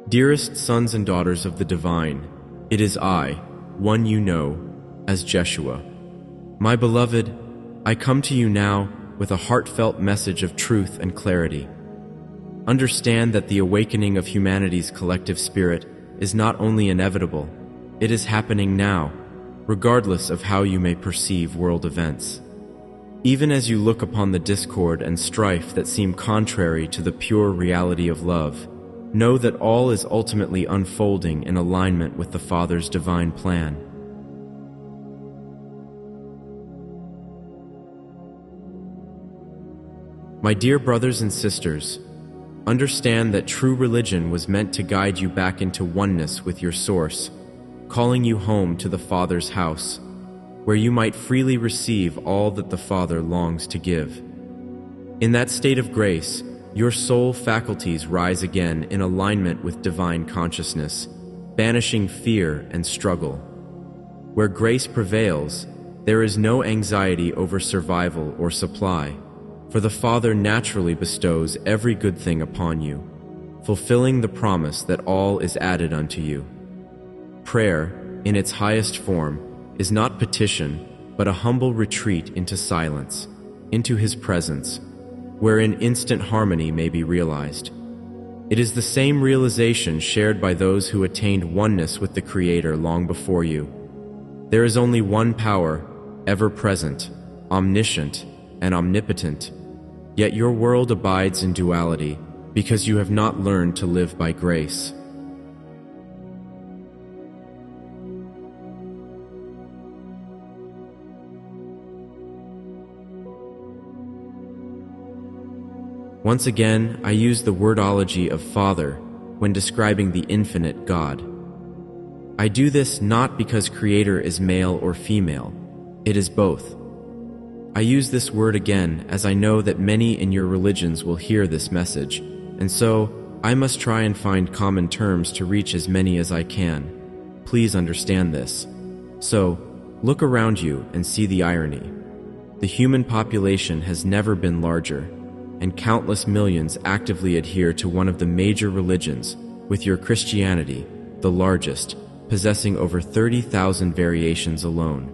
Dearest sons and daughters of the divine, it is I, one you know, as Jeshua. My beloved, I come to you now with a heartfelt message of truth and clarity. Understand that the awakening of humanity's collective spirit is not only inevitable, it is happening now, regardless of how you may perceive world events. Even as you look upon the discord and strife that seem contrary to the pure reality of love, know that all is ultimately unfolding in alignment with the Father's divine plan. My dear brothers and sisters, understand that true religion was meant to guide you back into oneness with your source, calling you home to the Father's house, where you might freely receive all that the Father longs to give. In that state of grace, your soul faculties rise again in alignment with divine consciousness, banishing fear and struggle. Where grace prevails, there is no anxiety over survival or supply, for the Father naturally bestows every good thing upon you, fulfilling the promise that all is added unto you. Prayer, in its highest form, is not petition, but a humble retreat into silence, into His presence, wherein instant harmony may be realized. It is the same realization shared by those who attained oneness with the Creator long before you. There is only one power, ever-present, omniscient, and omnipotent, yet your world abides in duality because you have not learned to live by grace. Once again, I use the wordology of Father when describing the infinite God. I do this not because Creator is male or female. It is both. I use this word again as I know that many in your religions will hear this message, and so I must try and find common terms to reach as many as I can. Please understand this. So, look around you and see the irony. The human population has never been larger, and countless millions actively adhere to one of the major religions, with your Christianity, the largest, possessing over 30,000 variations alone.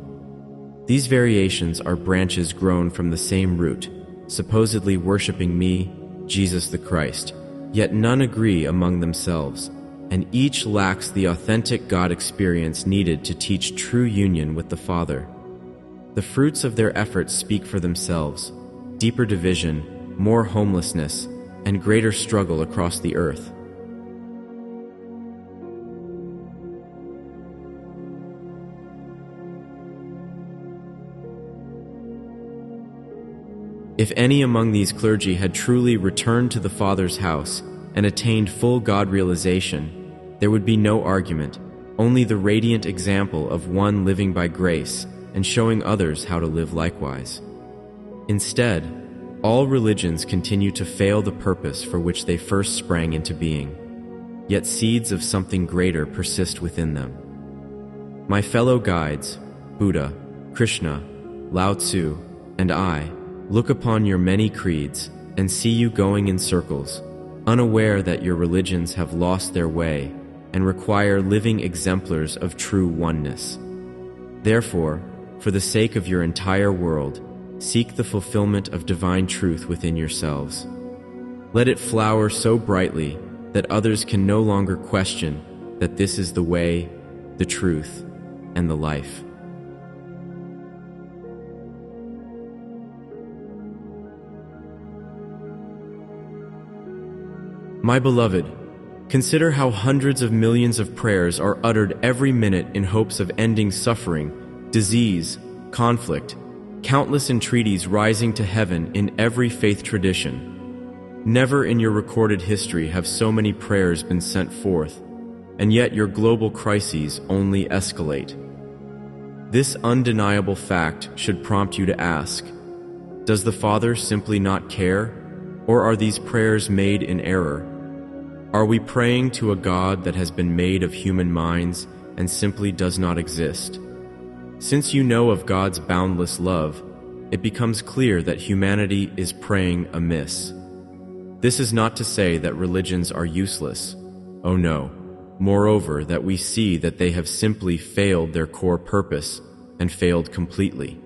These variations are branches grown from the same root, supposedly worshiping me, Jesus the Christ, yet none agree among themselves, and each lacks the authentic God experience needed to teach true union with the Father. The fruits of their efforts speak for themselves: deeper division, more homelessness, and greater struggle across the earth. If any among these clergy had truly returned to the Father's house and attained full God realization, there would be no argument, only the radiant example of one living by grace and showing others how to live likewise. Instead, all religions continue to fail the purpose for which they first sprang into being, yet seeds of something greater persist within them. My fellow guides, Buddha, Krishna, Lao Tzu, and I, look upon your many creeds and see you going in circles, unaware that your religions have lost their way and require living exemplars of true oneness. Therefore, for the sake of your entire world, seek the fulfillment of divine truth within yourselves. Let it flower so brightly that others can no longer question that this is the way, the truth, and the life. My beloved, consider how hundreds of millions of prayers are uttered every minute in hopes of ending suffering, disease, conflict, countless entreaties rising to heaven in every faith tradition. Never in your recorded history have so many prayers been sent forth, and yet your global crises only escalate. This undeniable fact should prompt you to ask, does the Father simply not care, or are these prayers made in error? Are we praying to a God that has been made of human minds and simply does not exist? Since you know of God's boundless love, it becomes clear that humanity is praying amiss. This is not to say that religions are useless. Oh no. Moreover, that we see that they have simply failed their core purpose and failed completely.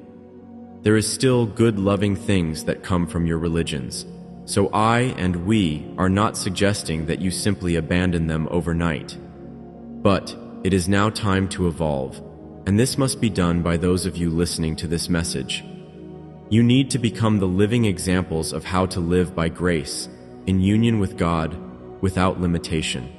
There is still good loving things that come from your religions, so I and we are not suggesting that you simply abandon them overnight. But it is now time to evolve, and this must be done by those of you listening to this message. You need to become the living examples of how to live by grace, in union with God, without limitation.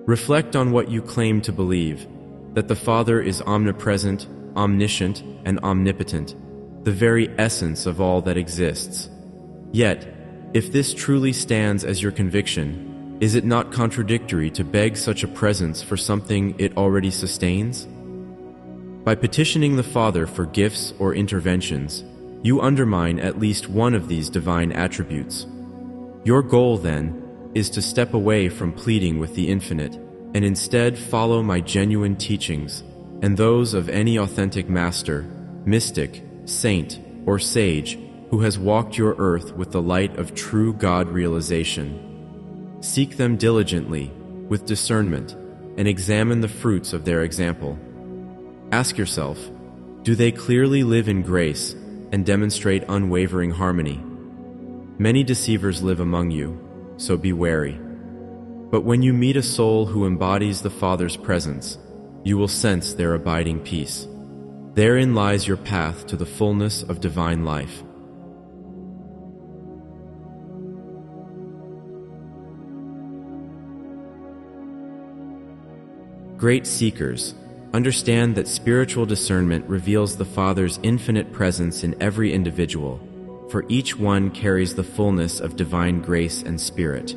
Reflect on what you claim to believe, that the Father is omnipresent, omniscient, and omnipotent, the very essence of all that exists. Yet, if this truly stands as your conviction, is it not contradictory to beg such a presence for something it already sustains? By petitioning the Father for gifts or interventions, you undermine at least one of these divine attributes. Your goal, then, is to step away from pleading with the infinite and instead follow my genuine teachings and those of any authentic master, mystic, saint, or sage who has walked your earth with the light of true God realization. Seek them diligently, with discernment, and examine the fruits of their example. Ask yourself, do they clearly live in grace and demonstrate unwavering harmony? Many deceivers live among you, so be wary. But when you meet a soul who embodies the Father's presence, you will sense their abiding peace. Therein lies your path to the fullness of divine life. Great seekers, understand that spiritual discernment reveals the Father's infinite presence in every individual, for each one carries the fullness of divine grace and spirit.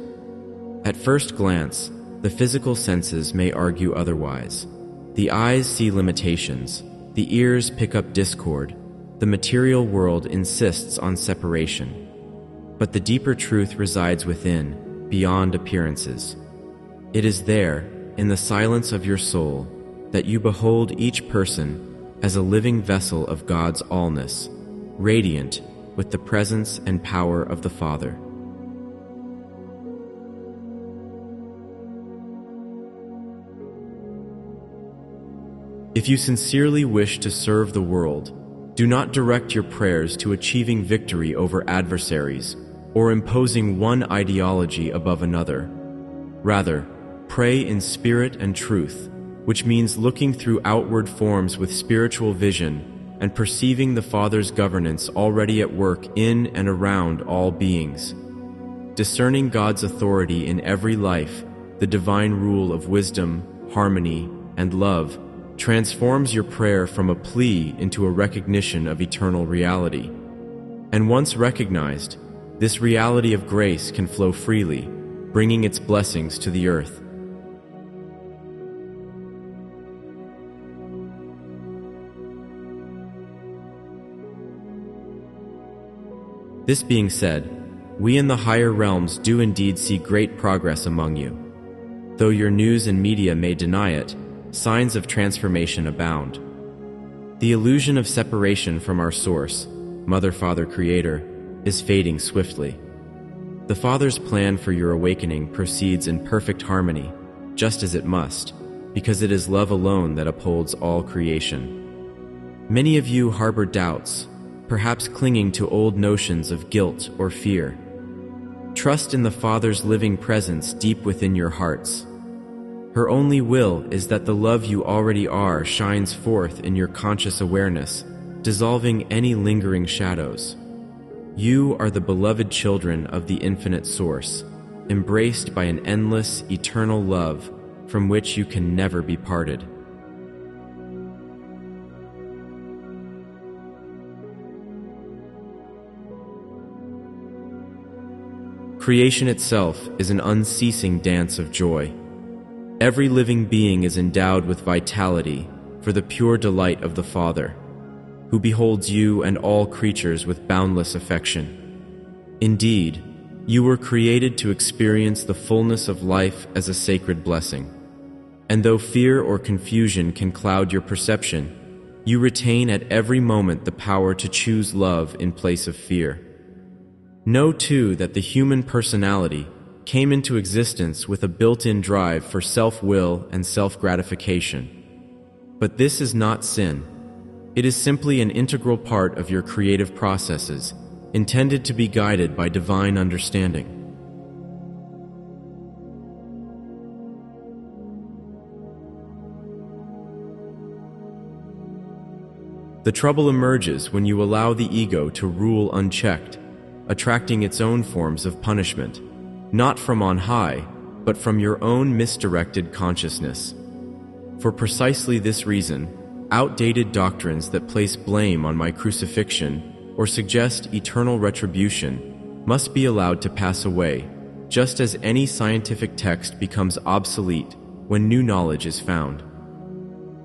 At first glance, the physical senses may argue otherwise. The eyes see limitations, the ears pick up discord, the material world insists on separation. But the deeper truth resides within, beyond appearances. It is there, in the silence of your soul, that you behold each person as a living vessel of God's allness, radiant with the presence and power of the Father. If you sincerely wish to serve the world, do not direct your prayers to achieving victory over adversaries or imposing one ideology above another. Rather, pray in spirit and truth, which means looking through outward forms with spiritual vision and perceiving the Father's governance already at work in and around all beings. Discerning God's authority in every life, the divine rule of wisdom, harmony, and love, transforms your prayer from a plea into a recognition of eternal reality. And once recognized, this reality of grace can flow freely, bringing its blessings to the earth. This being said, we in the higher realms do indeed see great progress among you. Though your news and media may deny it, signs of transformation abound. The illusion of separation from our source, Mother, Father, Creator, is fading swiftly. The Father's plan for your awakening proceeds in perfect harmony, just as it must, because it is love alone that upholds all creation. Many of you harbor doubts, perhaps clinging to old notions of guilt or fear. Trust in the Father's living presence deep within your hearts. Her only will is that the love you already are shines forth in your conscious awareness, dissolving any lingering shadows. You are the beloved children of the infinite source, embraced by an endless, eternal love from which you can never be parted. Creation itself is an unceasing dance of joy. Every living being is endowed with vitality for the pure delight of the Father, who beholds you and all creatures with boundless affection. Indeed, you were created to experience the fullness of life as a sacred blessing. And though fear or confusion can cloud your perception, you retain at every moment the power to choose love in place of fear. Know, too, that the human personality came into existence with a built-in drive for self-will and self-gratification. But this is not sin. It is simply an integral part of your creative processes, intended to be guided by divine understanding. The trouble emerges when you allow the ego to rule unchecked, attracting its own forms of punishment, not from on high, but from your own misdirected consciousness. For precisely this reason, outdated doctrines that place blame on my crucifixion or suggest eternal retribution must be allowed to pass away, just as any scientific text becomes obsolete when new knowledge is found.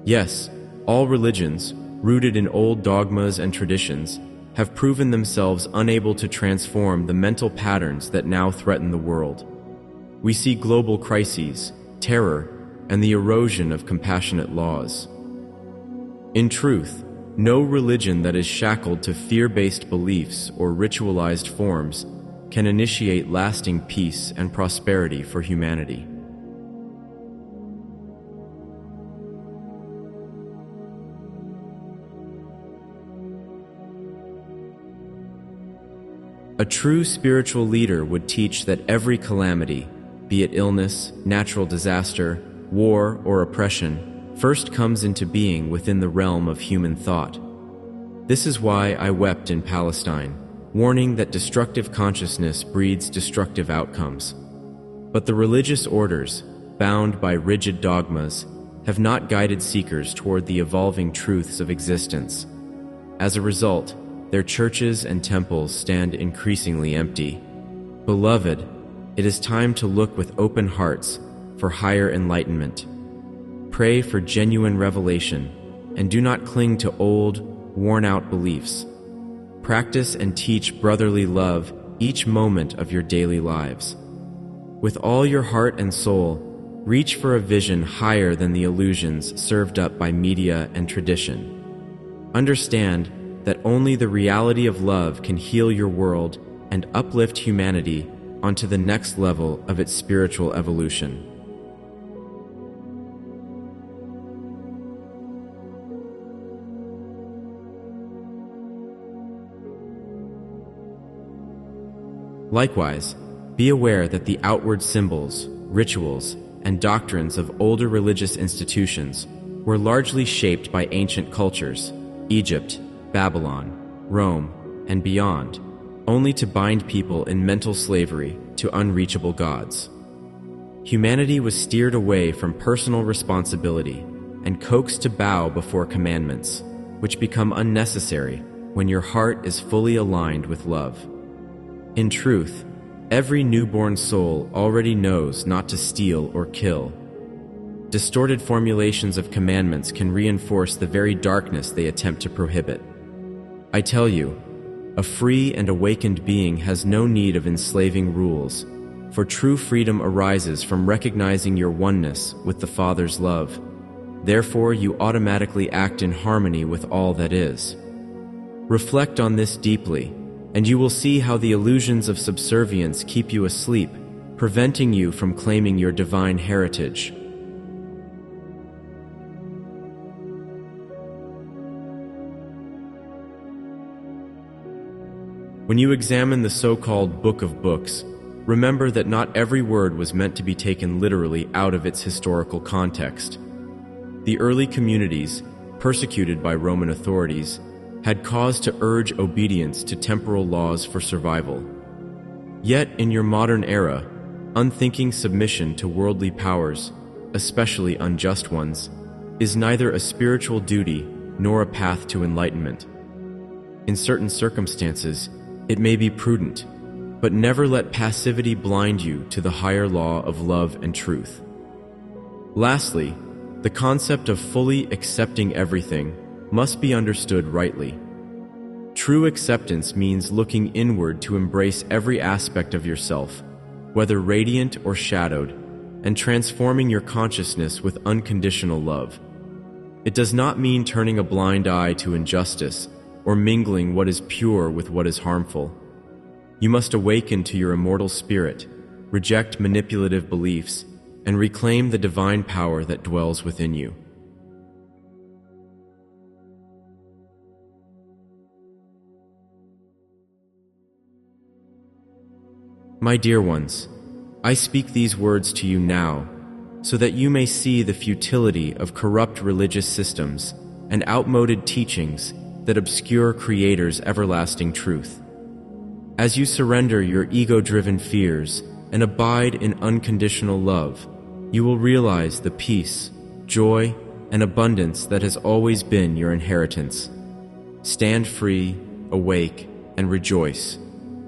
Yes, all religions, rooted in old dogmas and traditions, have proven themselves unable to transform the mental patterns that now threaten the world. We see global crises, terror, and the erosion of compassionate laws. In truth, no religion that is shackled to fear-based beliefs or ritualized forms can initiate lasting peace and prosperity for humanity. A true spiritual leader would teach that every calamity, be it illness, natural disaster, war, or oppression, first comes into being within the realm of human thought. This is why I wept in Palestine, warning that destructive consciousness breeds destructive outcomes. But the religious orders, bound by rigid dogmas, have not guided seekers toward the evolving truths of existence. As a result, their churches and temples stand increasingly empty. Beloved, it is time to look with open hearts for higher enlightenment. Pray for genuine revelation, and do not cling to old, worn-out beliefs. Practice and teach brotherly love each moment of your daily lives. With all your heart and soul, reach for a vision higher than the illusions served up by media and tradition. Understand that only the reality of love can heal your world and uplift humanity onto the next level of its spiritual evolution. Likewise, be aware that the outward symbols, rituals, and doctrines of older religious institutions were largely shaped by ancient cultures, Egypt, Babylon, Rome, and beyond, only to bind people in mental slavery to unreachable gods. Humanity was steered away from personal responsibility and coaxed to bow before commandments, which become unnecessary when your heart is fully aligned with love. In truth, every newborn soul already knows not to steal or kill. Distorted formulations of commandments can reinforce the very darkness they attempt to prohibit. I tell you, a free and awakened being has no need of enslaving rules, for true freedom arises from recognizing your oneness with the Father's love. Therefore, you automatically act in harmony with all that is. Reflect on this deeply, and you will see how the illusions of subservience keep you asleep, preventing you from claiming your divine heritage. When you examine the so-called Book of Books, remember that not every word was meant to be taken literally out of its historical context. The early communities, persecuted by Roman authorities, had cause to urge obedience to temporal laws for survival. Yet, in your modern era, unthinking submission to worldly powers, especially unjust ones, is neither a spiritual duty nor a path to enlightenment. In certain circumstances, it may be prudent, but never let passivity blind you to the higher law of love and truth. Lastly, the concept of fully accepting everything must be understood rightly. True acceptance means looking inward to embrace every aspect of yourself, whether radiant or shadowed, and transforming your consciousness with unconditional love. It does not mean turning a blind eye to injustice or mingling what is pure with what is harmful. You must awaken to your immortal spirit, reject manipulative beliefs, and reclaim the divine power that dwells within you. My dear ones, I speak these words to you now, so that you may see the futility of corrupt religious systems and outmoded teachings that obscure Creator's everlasting truth. As you surrender your ego-driven fears and abide in unconditional love, you will realize the peace, joy, and abundance that has always been your inheritance. Stand free, awake, and rejoice,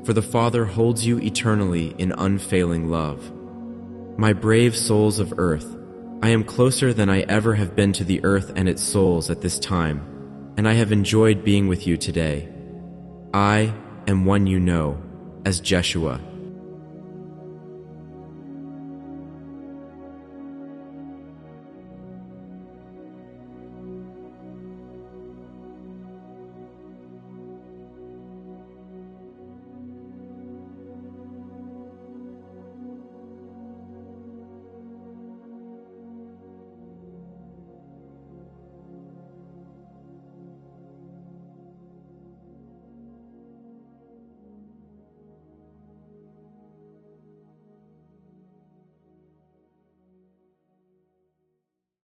for the Father holds you eternally in unfailing love. My brave souls of earth, I am closer than I ever have been to the earth and its souls at this time, and I have enjoyed being with you today. I am one you know as Jeshua.